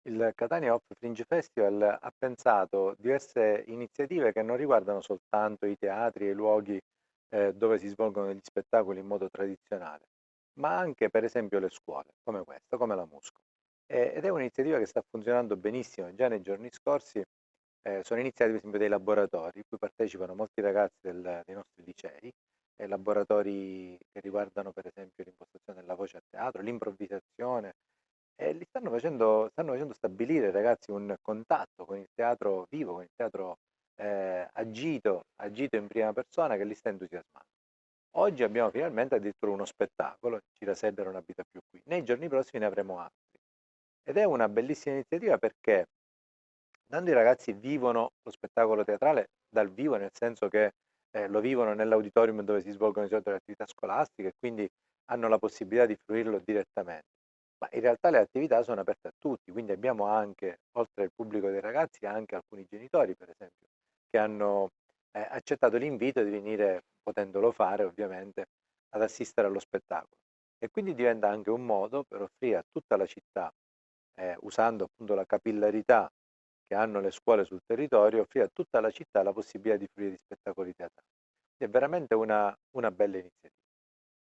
Il Catania Off Fringe Festival ha pensato diverse iniziative che non riguardano soltanto i teatri e i luoghi dove si svolgono gli spettacoli in modo tradizionale, ma anche per esempio le scuole, come questa, come la Musco. Ed è un'iniziativa che sta funzionando benissimo. Già nei giorni scorsi sono iniziati per esempio dei laboratori, cui partecipano molti ragazzi dei nostri licei, laboratori che riguardano per esempio l'impostazione della voce a teatro, l'improvvisazione, e li stanno facendo stabilire, ragazzi, un contatto con il teatro vivo, con il teatro agito in prima persona, che li sta entusiasmando. Oggi abbiamo finalmente addirittura uno spettacolo, Girasebbe non abita più qui. Nei giorni prossimi ne avremo altri. Ed è una bellissima iniziativa perché tanto i ragazzi vivono lo spettacolo teatrale dal vivo, nel senso che lo vivono nell'auditorium dove si svolgono di solito le attività scolastiche, e quindi hanno la possibilità di fruirlo direttamente. Ma in realtà le attività sono aperte a tutti, quindi abbiamo anche, oltre al pubblico dei ragazzi, anche alcuni genitori, per esempio, che hanno accettato l'invito di venire, potendolo fare ovviamente, ad assistere allo spettacolo. E quindi diventa anche un modo per offrire a tutta la città, usando appunto la capillarità che hanno le scuole sul territorio, offrire a tutta la città la possibilità di fruire di spettacoli teatrali. È veramente una bella iniziativa.